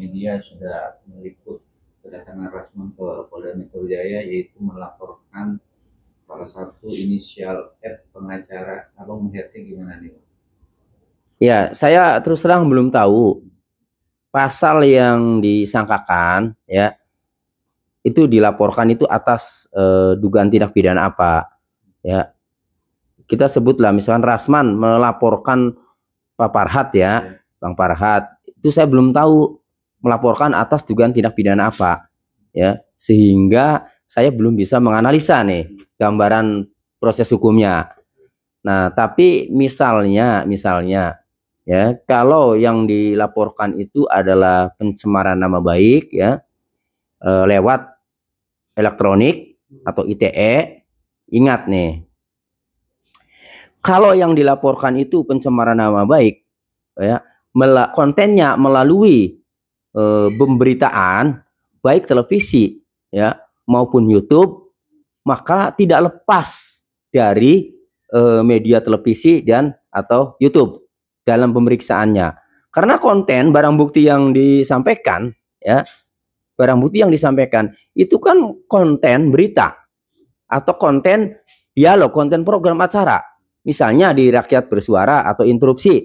media sudah meliput kedatangan Rasman ke Polda Metro Jaya, yaitu melaporkan salah satu inisial F pengacara. Abang melihatnya gimana nih? Ya, saya terus terang belum tahu pasal yang disangkakan ya itu dilaporkan itu atas dugaan tindak pidana apa ya. Kita sebutlah misalkan Rasman melaporkan Pak Farhat ya, Bang Farhat, itu saya belum tahu melaporkan atas dugaan tindak pidana apa ya, sehingga saya belum bisa menganalisa nih gambaran proses hukumnya. Nah, tapi misalnya ya, kalau yang dilaporkan itu adalah pencemaran nama baik ya lewat elektronik atau ITE, ingat nih, kalau yang dilaporkan itu pencemaran nama baik ya, kontennya melalui pemberitaan baik televisi ya maupun YouTube, maka tidak lepas dari media televisi dan atau YouTube dalam pemeriksaannya. Karena konten barang bukti yang disampaikan ya, barang bukti yang disampaikan itu kan konten berita atau konten dialog, konten program acara. Misalnya di Rakyat Bersuara atau Interupsi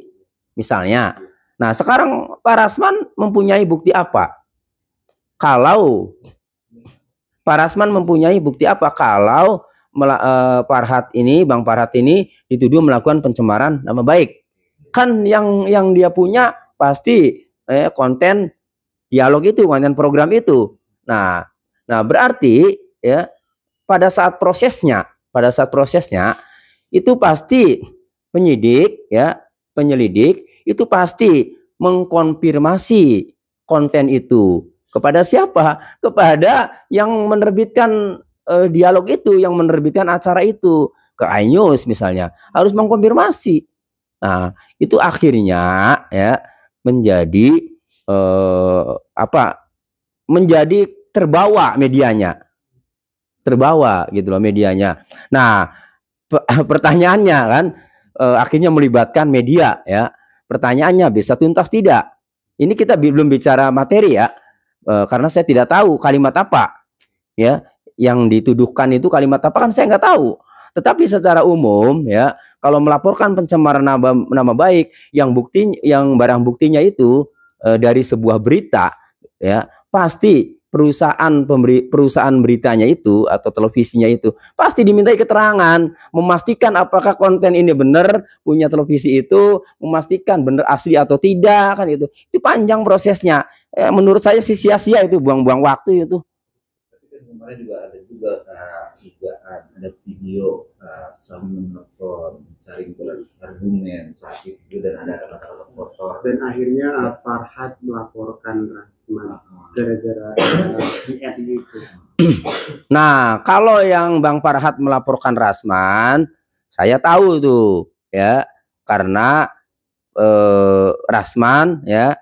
misalnya. Nah, sekarang Pak Rasman mempunyai bukti apa? Kalau Pak Rasman mempunyai bukti apa kalau Bang Farhat ini dituduh melakukan pencemaran nama baik? Kan yang dia punya pasti konten dialog itu, konten program itu. Nah berarti ya pada saat prosesnya itu pasti penyelidik itu pasti mengkonfirmasi konten itu kepada siapa? Kepada yang menerbitkan dialog itu, yang menerbitkan acara itu, ke iNews misalnya, harus mengkonfirmasi. Nah, itu akhirnya ya menjadi menjadi terbawa medianya. Terbawa gitu loh medianya. Nah, pertanyaannya kan akhirnya melibatkan media ya. Pertanyaannya bisa tuntas tidak? Ini kita belum bicara materi ya, karena saya tidak tahu kalimat apa ya yang dituduhkan itu, kalimat apa kan saya nggak tahu. Tetapi secara umum ya, kalau melaporkan pencemaran nama baik yang barang buktinya itu dari sebuah berita ya, pasti perusahaan beritanya itu atau televisinya itu pasti dimintai keterangan, memastikan apakah konten ini benar, punya televisi itu memastikan benar asli atau tidak, kan itu panjang prosesnya. Menurut saya sih sia-sia itu, buang-buang waktu itu. Kemarin juga ada ada video saling menelpon, saling berargumen saat itu, dan ada kata-kata kotor. Dan akhirnya Farhat melaporkan Rasman gara-gara VR itu. Nah, kalau yang Bang Farhat melaporkan Rasman, saya tahu tuh ya, karena Rasman ya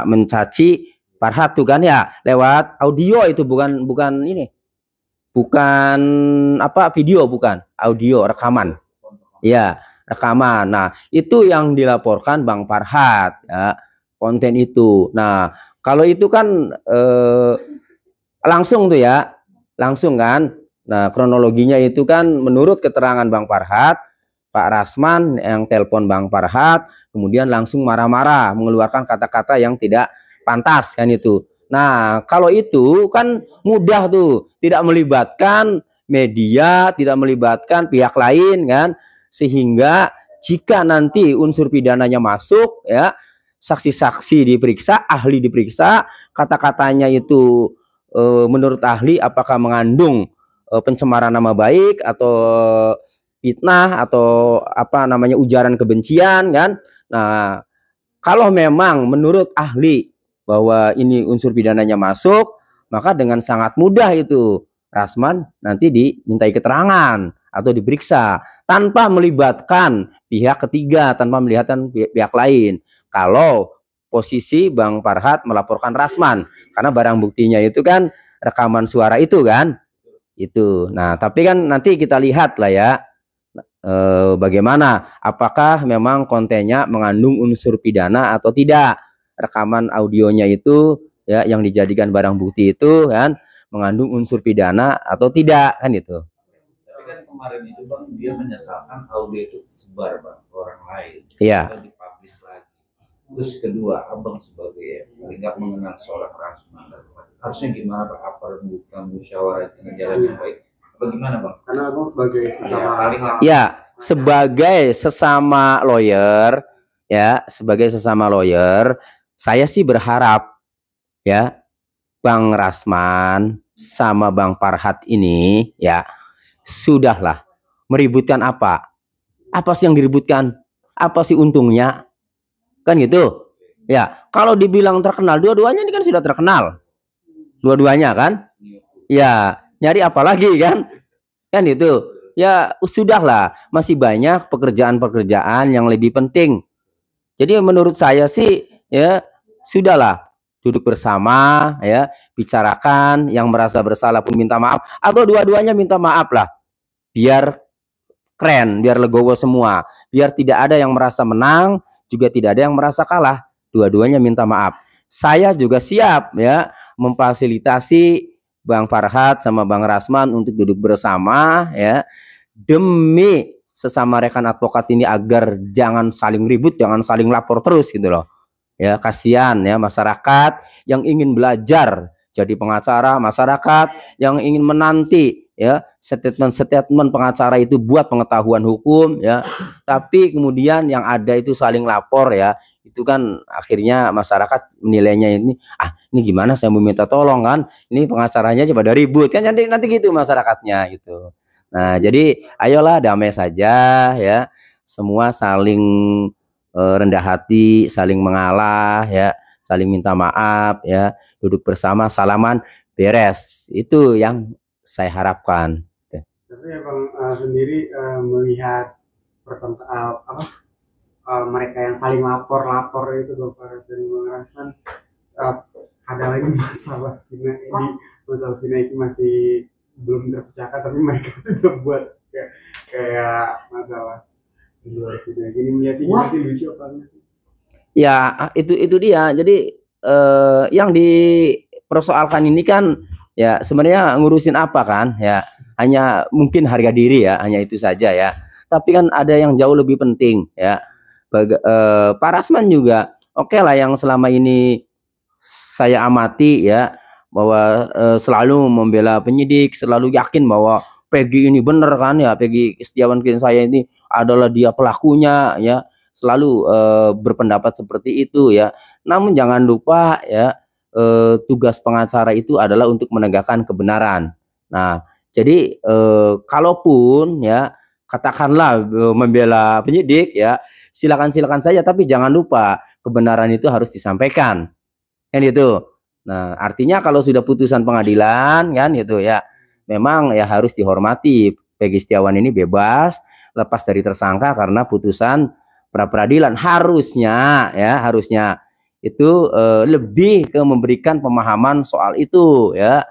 mencaci Farhat tuh kan ya lewat audio itu, bukan ini, bukan video, bukan audio, rekaman ya, rekaman. Nah, itu yang dilaporkan Bang Farhat ya, konten itu. Nah, kalau itu kan langsung tuh ya, langsung kan. Nah, kronologinya itu kan menurut keterangan Bang Farhat, Pak Rasman yang telepon Bang Farhat kemudian langsung marah-marah, mengeluarkan kata-kata yang tidak pantas kan itu. Nah, kalau itu kan mudah tuh, tidak melibatkan media, tidak melibatkan pihak lain kan, sehingga jika nanti unsur pidananya masuk ya, saksi-saksi diperiksa, ahli diperiksa, kata-katanya itu menurut ahli apakah mengandung pencemaran nama baik atau fitnah atau ujaran kebencian kan. Nah, kalau memang menurut ahli bahwa ini unsur pidananya masuk, maka dengan sangat mudah itu Rasman nanti dimintai keterangan atau diperiksa tanpa melibatkan pihak ketiga, tanpa melihatkan pihak lain. Kalau posisi Bang Farhat melaporkan Rasman, karena barang buktinya itu kan rekaman suara itu kan, itu. Nah, tapi kan nanti kita lihat lah ya, bagaimana, apakah memang kontennya mengandung unsur pidana atau tidak. rekaman audionya itu ya yang dijadikan barang bukti itu kan mengandung unsur pidana atau tidak kan itu. Tapi kan kemarin itu Bang dia menyesalkan audio itu sebar Bang ke orang lain. Iya. Dan dipublish lagi. Terus kedua, Abang sebagai paling nggak mengenal seorang Rasman, harusnya gimana Bang? Apa membuka musyawarah dengan jalan yang baik? Apa gimana Bang? Karena Abang sebagai sesama Ya, sebagai sesama lawyer ya, sebagai sesama lawyer, saya sih berharap ya Bang Rasman sama Bang Farhat ini ya sudahlah meributkan apa? Apa sih yang diributkan? Apa sih untungnya? Kan gitu. Ya, kalau dibilang terkenal, dua-duanya ini kan sudah terkenal. Dua-duanya kan? Ya, nyari apa lagi kan? Kan itu. Ya, sudahlah, masih banyak pekerjaan-pekerjaan yang lebih penting. Jadi menurut saya sih ya sudahlah duduk bersama ya, bicarakan, yang merasa bersalah pun minta maaf atau dua-duanya minta maaf lah. Biar keren, biar legowo semua, biar tidak ada yang merasa menang, juga tidak ada yang merasa kalah. Dua-duanya minta maaf. Saya juga siap ya memfasilitasi Bang Farhat sama Bang Rasman untuk duduk bersama ya demi sesama rekan advokat ini agar jangan saling ribut, jangan saling lapor terus gitu loh. Ya, kasihan ya masyarakat yang ingin belajar jadi pengacara, masyarakat yang ingin menanti ya statement-statement pengacara itu buat pengetahuan hukum ya. Tapi kemudian yang ada itu saling lapor ya. Itu kan akhirnya masyarakat menilainya ini gimana saya meminta tolong kan. Ini pengacaranya coba ada ribut kan nanti gitu masyarakatnya gitu. Nah, jadi ayolah damai saja ya. Semua saling rendah hati, saling mengalah ya, saling minta maaf ya, duduk bersama, salaman, beres. Itu yang saya harapkan. Tapi Abang sendiri melihat mereka yang saling lapor itu Bang Farhat dan Bang Rasman, ada lagi masalah Vina ini masih belum terpecahkan, tapi mereka sudah buat kayak masalah di luar Vina ini, melihatnya masih lucu apa enggak? Ya itu dia. Jadi yang dipersoalkan ini kan ya sebenarnya ngurusin apa kan ya, hanya mungkin harga diri ya, hanya itu saja ya. Tapi kan ada yang jauh lebih penting ya. Pak Rasman juga oke lah, yang selama ini saya amati ya bahwa selalu membela penyidik, selalu yakin bahwa Peggy ini benar kan ya, Peggy Setiawan klien saya ini adalah dia pelakunya ya, selalu berpendapat seperti itu ya. Namun jangan lupa ya tugas pengacara itu adalah untuk menegakkan kebenaran. Nah, jadi kalaupun ya katakanlah membela penyidik ya, silakan saja, tapi jangan lupa kebenaran itu harus disampaikan. Kan itu. Nah, artinya kalau sudah putusan pengadilan kan gitu ya, memang ya harus dihormati. Peggy Setiawan ini bebas, lepas dari tersangka karena putusan pra peradilan. Harusnya itu lebih ke memberikan pemahaman soal itu ya,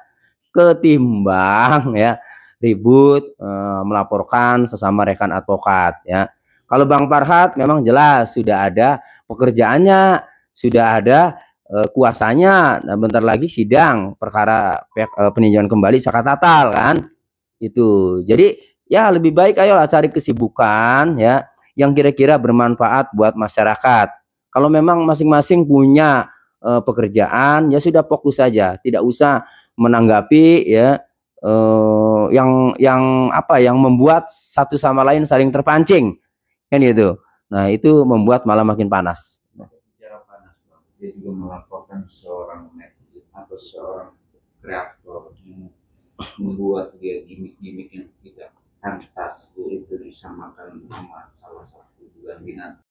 ketimbang ya ribut melaporkan sesama rekan advokat ya. Kalau Bang Farhat memang jelas sudah ada pekerjaannya, sudah ada kuasanya. Nah, bentar lagi sidang perkara peninjauan kembali saka tatal kan itu. Jadi ya lebih baik ayolah cari kesibukan ya yang kira-kira bermanfaat buat masyarakat. Kalau memang masing-masing punya pekerjaan ya sudah fokus saja, tidak usah menanggapi ya yang membuat satu sama lain saling terpancing kan itu. Nah, itu membuat malah makin panas. Bicara panas, dia juga melaporkan seorang netizen atau seorang kreator yang membuat dia gimmick-gimmick yang tidak pantas itu disamakan sama salah satu bulan binatang.